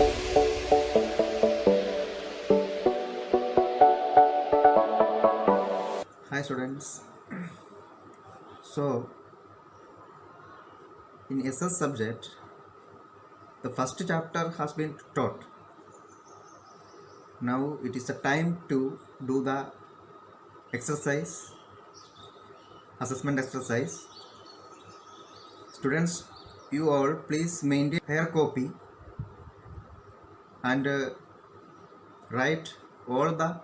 Hi students. So in SS subject, the first chapter has been taught. Now it is the time to do the exercise, assessment exercise. Students, you all please maintain fair copy and write all the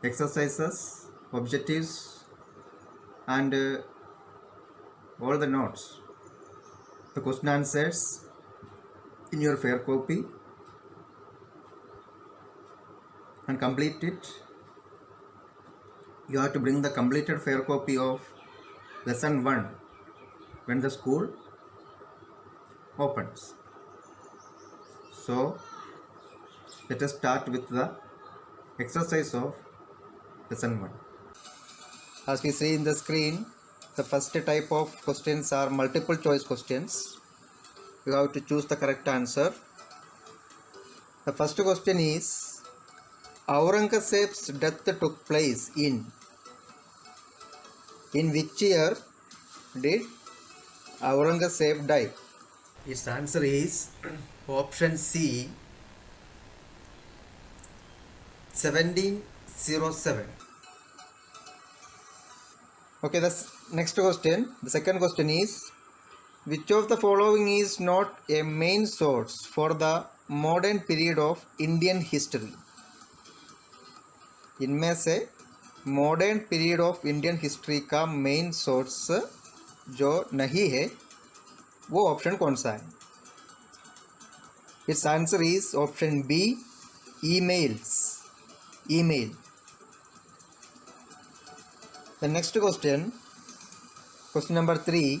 exercises, objectives and all the notes, the question answers in your fair copy and complete it. You have to bring the completed fair copy of lesson 1 when the school opens. So let us start with the exercise of lesson 1. As we see in the screen, the first type of questions are multiple choice questions. You have to choose the correct answer. The first question is, Aurangzeb's death took place in which year did Aurangzeb die? Its answer is option C, 1707. Okay, the next question, the second question is, which of the following is not a main source for the modern period of Indian history? इनमें से modern period of Indian history का main source जो नहीं है वो option कौन सा है? It's answer is option B, emails, email. The next question, question number 3,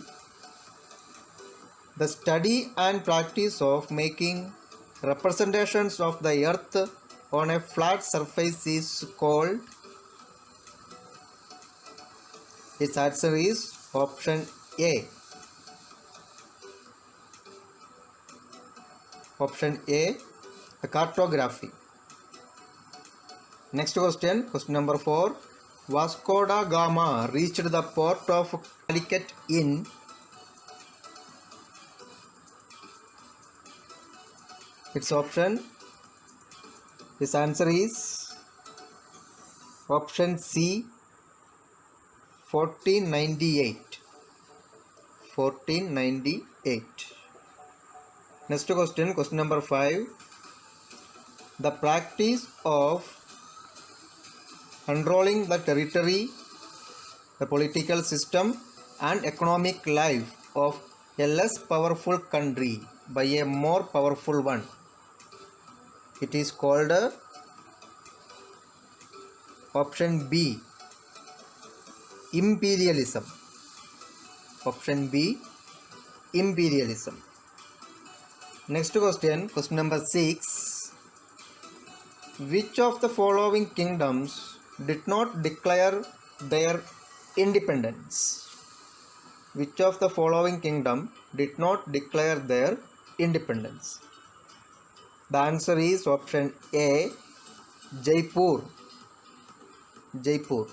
the study and practice of making representations of the earth on a flat surface is called. Its answer is option A. Option A, the cartography. Next question, question number 4. Vasco da Gama reached the port of Calicut in. Its option, his answer is option C, 1498. 1498. Next question, question number 5. The practice of controlling the territory, the political system and economic life of a less powerful country by a more powerful one. It is called option B, imperialism. Option B, imperialism. Next question, question number 6. Which of the following kingdoms did not declare their independence? Which of the following kingdom did not declare their independence? The answer is option A, Jaipur. Jaipur.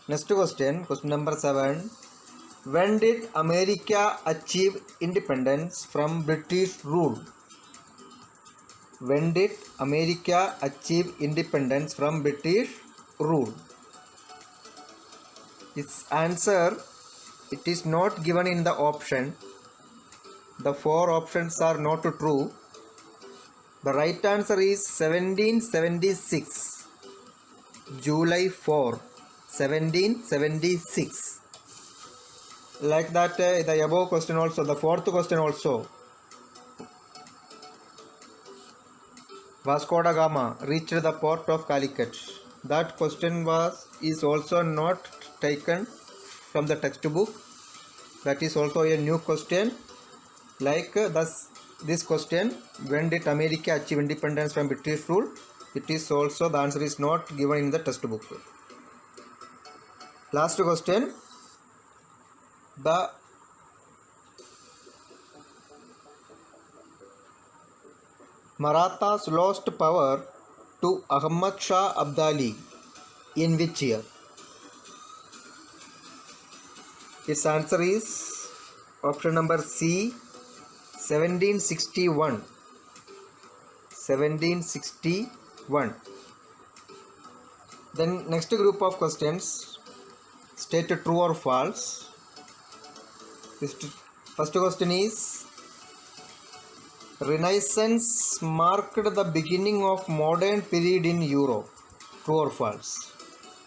Next question, question number 7. When did America achieve independence from British rule? When did America achieve independence from British rule? Its answer, it is not given in the option. The 4 options are not true. The right answer is 1776. July 4, 1776. Like that, the above question also, the fourth question also. Vasco da Gama reached the port of Calicut. That question is also not taken from the textbook. That is also a new question. Like this question, when did America achieve independence from British rule? It is also, the answer is not given in the textbook. Last question. Marathas lost power to Ahmad Shah Abdali in which year? Its answer is option number C, 1761. 1761. Then next group of questions, state true or false. First question is, Renaissance marked the beginning of modern period in Europe. True or false?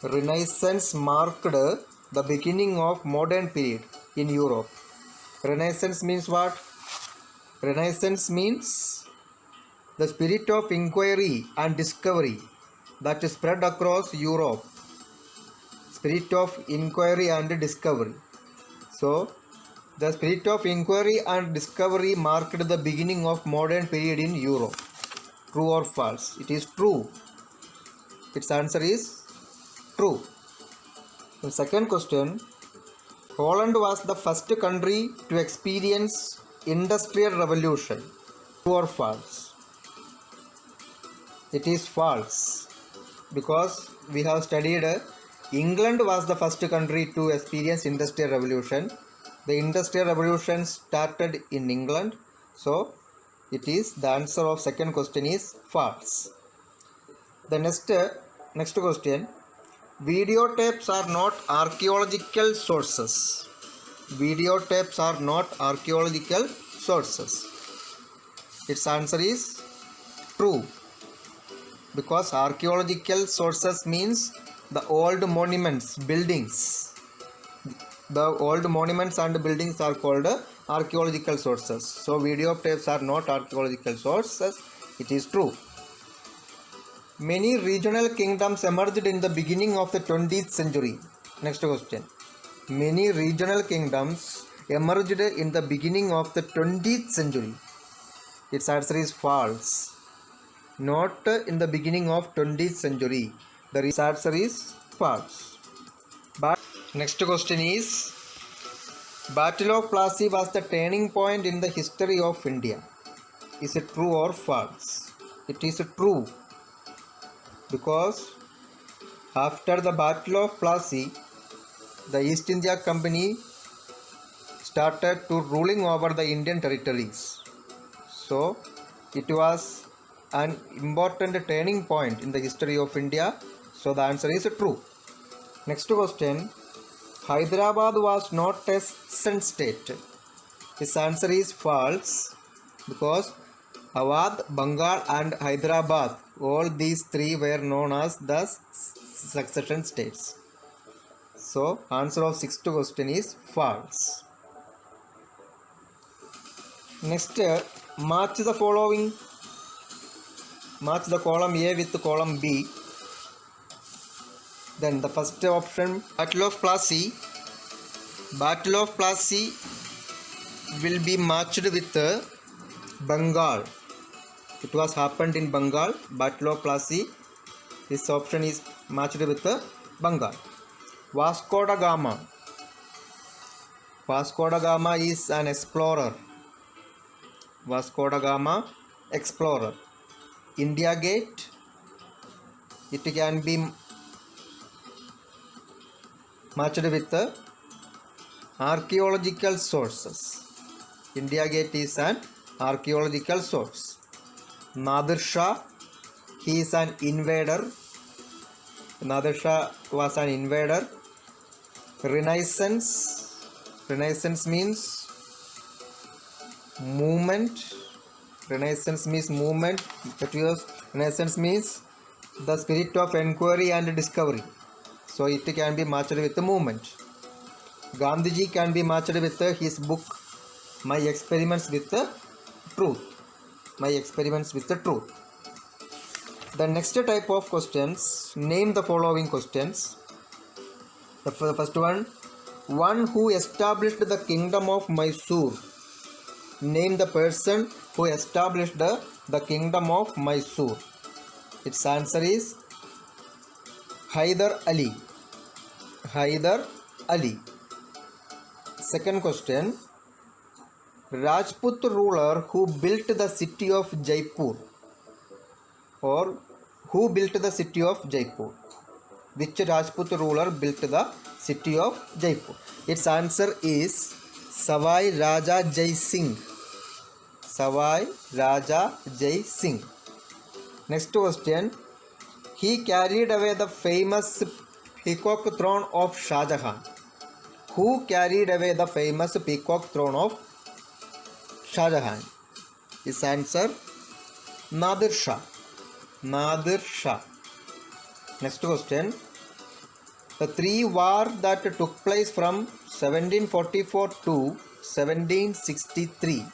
Renaissance marked the beginning of modern period in Europe. Renaissance means what? Renaissance means the spirit of inquiry and discovery that spread across Europe. Spirit of inquiry and discovery. So, the spirit of inquiry and discovery marked the beginning of modern period in Europe. True or false? It is true. Its answer is true. The second question, Holland was the first country to experience industrial revolution. True or false? It is false, because we have studied England was the first country to experience industrial revolution. The industrial revolution started in England, so it is the answer of second question is false. The next question, videotapes are not archaeological sources. Videotapes are not archaeological sources. Its answer is true, because archaeological sources means the old monuments, buildings. The old monuments and buildings are called archaeological sources. So videotapes are not archaeological sources. It is true. Many regional kingdoms emerged in the beginning of the 20th century. Next question. Many regional kingdoms emerged in the beginning of the 20th century. Its answer is false. Not in the beginning of 20th century. The answer is false. But next question is, Battle of Plassey was the turning point in the history of India. Is it true or false? It is true, because after the Battle of Plassey, the East India Company started to ruling over the Indian territories. So it was an important turning point in the history of India. So the answer is true. Next question, Hyderabad was not a sun state. This answer is false, because Awadh, Bengal and Hyderabad, all these three were known as the succession states. So answer of sixth question is false. Next, match the following. Match the column A with the column B. Then the first option, Battle of Plassey. Battle of Plassey will be matched with Bengal. It was happened in Bengal. Battle of Plassey. This option is matched with Bengal. Vasco da Gama. Vasco da Gama is an explorer. Vasco da Gama, explorer. India Gate. It can be matched with archaeological sources. India Gate is an archaeological source. Nadir Shah, he is an invader. Nadir Shah was an invader. Renaissance. Renaissance means movement. Renaissance means movement. Renaissance means the spirit of inquiry and discovery. So it can be matched with the movement. Gandhiji can be matched with his book My Experiments with the Truth. My Experiments with the Truth. The next type of questions, name the following questions. The first one who established the kingdom of Mysore. Name the person who established the kingdom of Mysore. Its answer is Hyder Ali. Hyder Ali. Second question, Rajput ruler who built the city of Jaipur. or who built the city of Jaipur? Which Rajput ruler built the city of Jaipur? Its answer is Savai Raja Jai Singh. Savai Raja Jai Singh. Next question. He carried away the famous peacock throne of Shah Jahan. Who carried away the famous peacock throne of Shah Jahan? His answer Nadir Shah. Nadir Shah. Next question. The three wars that took place from 1744 to 1763.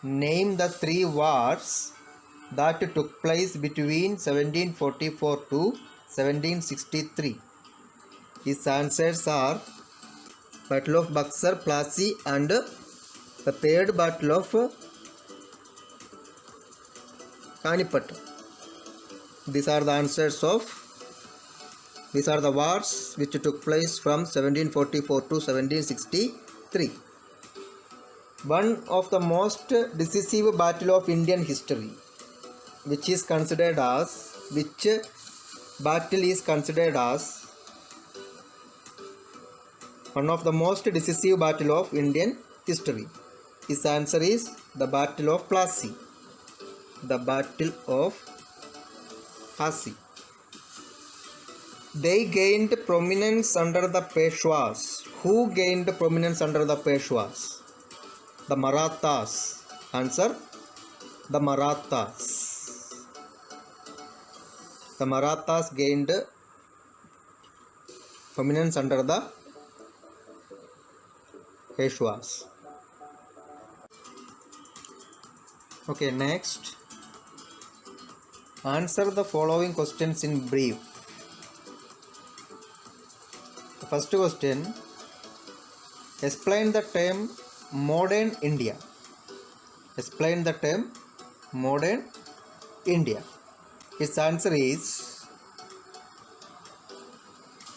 Name the three wars that took place between 1744 to 1763. His answers are Battle of Buxar, Plassey, and the third Battle of Panipat. These are the wars which took place from 1744 to 1763. One of the most decisive battle of Indian history, which battle is considered as one of the most decisive battle of Indian history? His answer is the Battle of Plassey. The Battle of Plassey. They gained prominence under the Peshwas. Who gained prominence under the Peshwas? The Marathas. Answer: the Marathas. The Marathas gained prominence under the Peshwas. Okay, next. Answer the following questions in brief. The first question. Explain the term modern India. Explain the term modern India. Its answer is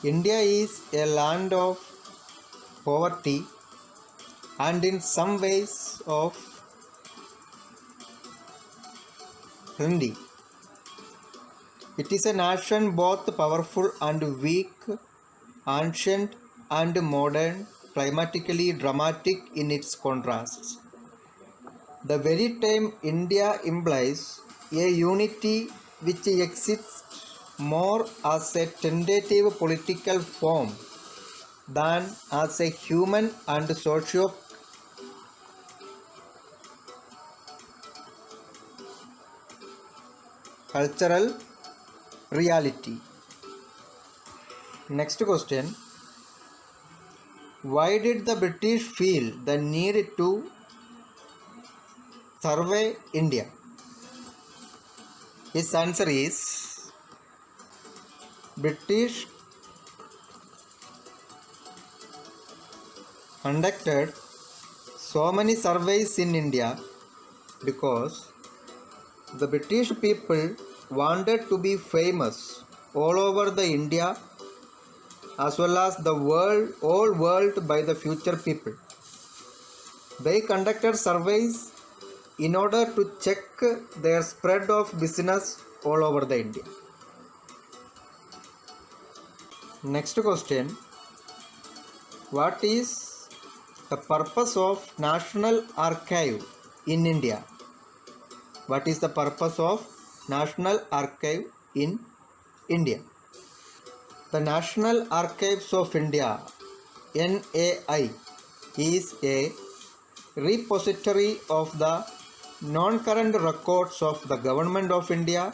India is a land of poverty and in some ways of plenty. It is a nation both powerful and weak, ancient and modern, climatically dramatic in its contrasts. The very term India implies a unity which exists more as a tentative political form than as a human and socio-cultural reality. Next question. Why did the British feel the need to survey India? His answer is British conducted so many surveys in India because the British people wanted to be famous all over the India as well as the whole world by the future people. They conducted surveys in order to check their spread of business all over the India. Next question. What is the purpose of National Archive in India? What is the purpose of National Archive in India? The National Archives of India, NAI, is a repository of the non-current records of the Government of India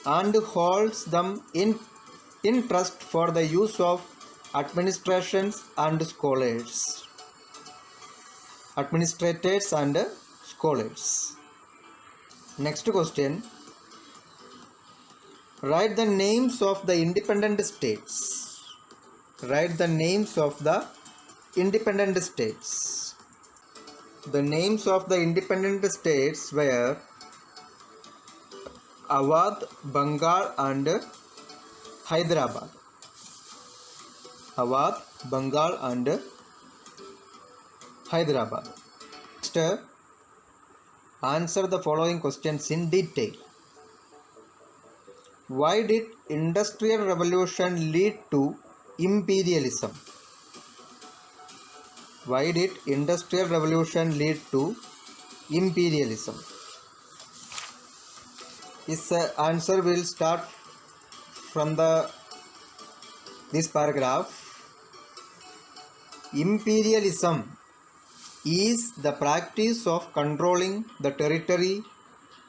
and holds them in trust for the use of administrators and scholars. Next question. Write the names of the independent states. Write the names of the independent states. The names of the independent states were Awadh, Bengal and Hyderabad. Awadh, Bengal and Hyderabad. Next, answer the following questions in detail. Why did Industrial Revolution lead to imperialism? Why did Industrial Revolution lead to imperialism? This answer will start from this paragraph. Imperialism is the practice of controlling the territory,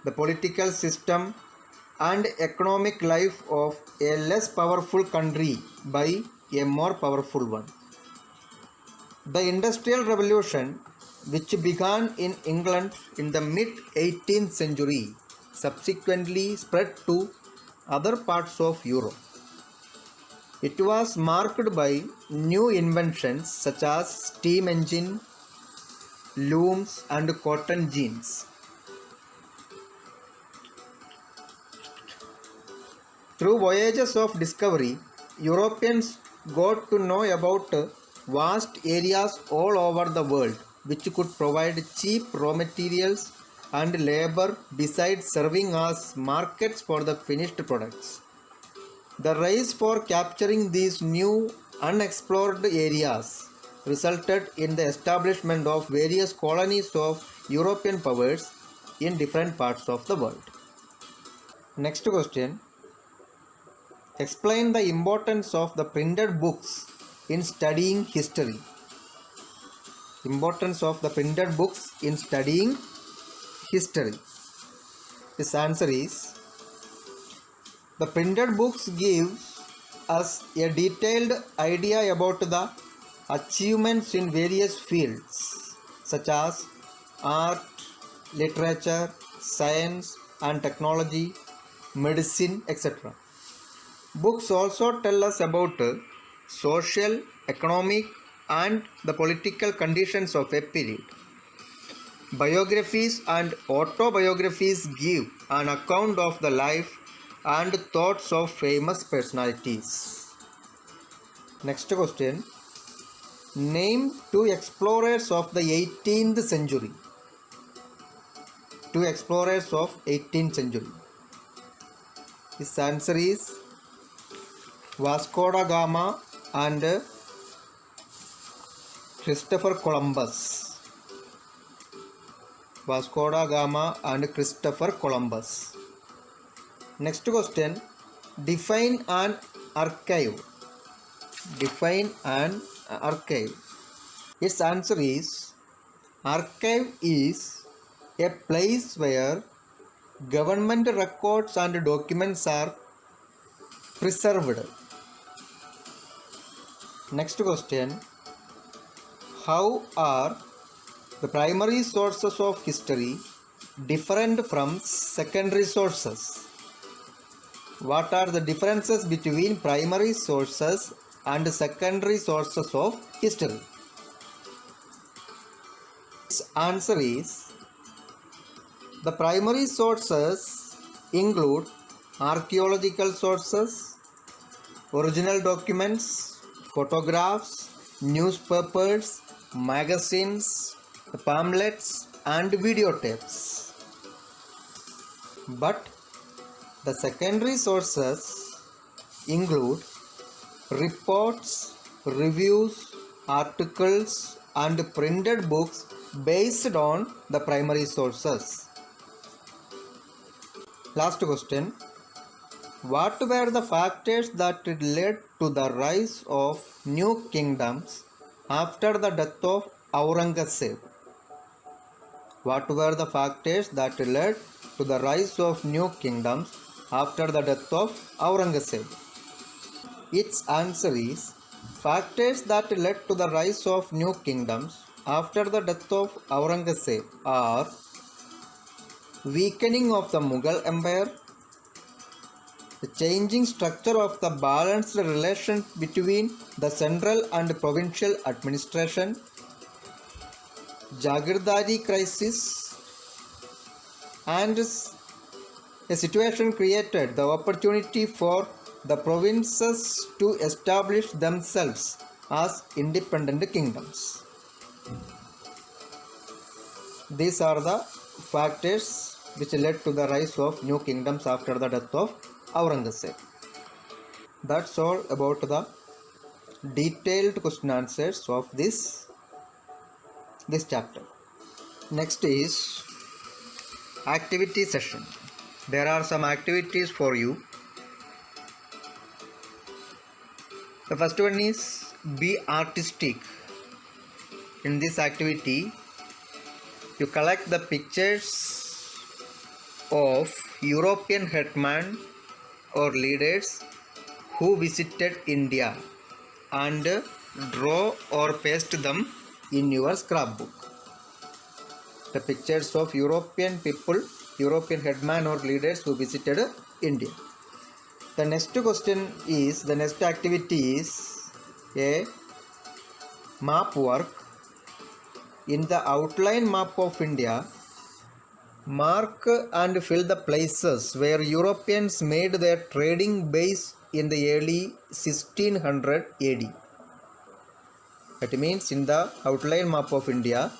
the political system, and economic life of a less powerful country by a more powerful one. The Industrial Revolution, which began in England in the mid-18th century, subsequently spread to other parts of Europe. It was marked by new inventions such as steam engine, looms, and cotton gins. Through voyages of discovery, Europeans got to know about vast areas all over the world which could provide cheap raw materials and labor besides serving as markets for the finished products. The race for capturing these new unexplored areas resulted in the establishment of various colonies of European powers in different parts of the world. Next question. Explain the importance of the printed books in studying history. Importance of the printed books in studying history. This answer is, the printed books give us a detailed idea about the achievements in various fields such as art, literature, science and technology, medicine, etc. Books also tell us about social, economic and the political conditions of a period. Biographies and autobiographies give an account of the life and thoughts of famous personalities. Next question. Name two explorers of the 18th century. Two explorers of 18th century. His answer is Vasco da Gama and Christopher Columbus. Vasco da Gama and Christopher Columbus. Next question. Define an archive. Define an archive. Its answer is, archive is a place where government records and documents are preserved. Next question. How are the primary sources of history different from secondary sources? What are the differences between primary sources and secondary sources of history? Its answer is, the primary sources include archaeological sources, original documents, photographs, newspapers, magazines, pamphlets and videotapes. But the secondary sources include reports, reviews, articles and printed books based on the primary sources. Last question. What were the factors that led to the rise of new kingdoms after the death of Aurangzeb? What were the factors that led to the rise of new kingdoms after the death of Aurangzeb? Its answer is, factors that led to the rise of new kingdoms after the death of Aurangzeb are weakening of the Mughal Empire, the changing structure of the balanced relation between the central and provincial administration, Jagirdari crisis, and a situation created the opportunity for the provinces to establish themselves as independent kingdoms. These are the factors which led to the rise of new kingdoms after the death of Aurangzeb. That's all about the detailed question answers of this chapter. Next is activity session. There are some activities for you. The first one is be artistic. In this activity, you collect the pictures of European headmen or leaders who visited India and draw or paste them in your scrapbook. The pictures of European people, European headmen or leaders who visited India. The next activity is a map work. In the outline map of India, mark and fill the places where Europeans made their trading base in the early 1600 AD. That means in the outline map of India,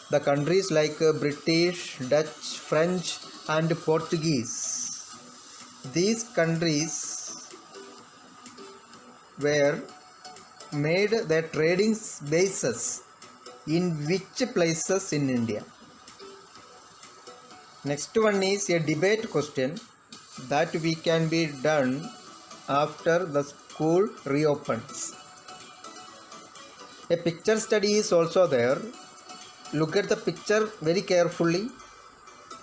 the countries like British, Dutch, French and Portuguese, these countries were made their trading bases in which places in India. Next one is a debate question that we can be done after the school reopens. A picture study is also there. Look at the picture very carefully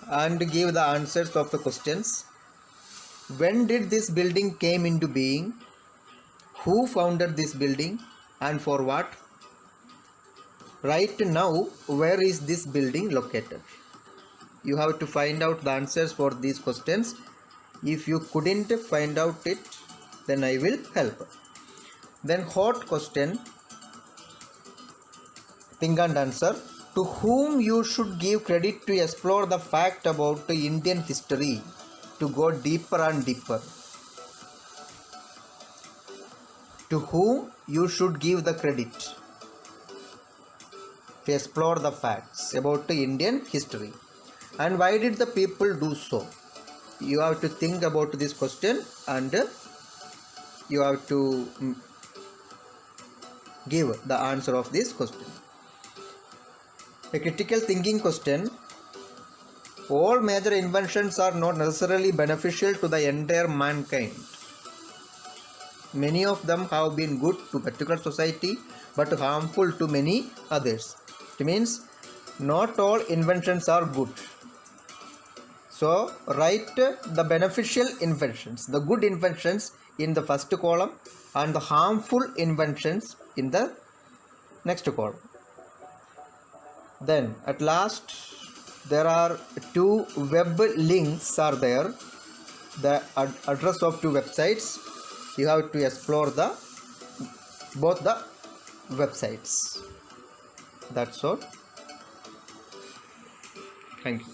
and give the answers of the questions. When did this building came into being? Who founded this building and for what? Right now, where is this building located? You have to find out the answers for these questions. If you couldn't find out it, then I will help. Then hot question, think and answer. To whom you should give credit to explore the fact about the Indian history to go deeper and deeper? To whom you should give the credit to explore the facts about the Indian history? And why did the people do so? You have to think about this question and you have to give the answer of this question. A critical thinking question. All major inventions are not necessarily beneficial to the entire mankind. Many of them have been good to particular society but harmful to many others. It means not all inventions are good. So write the beneficial inventions, the good inventions in the first column and the harmful inventions in the next column. Then at last there are two web links are there, the address of two websites. You have to explore both the websites. That's all. Thank you.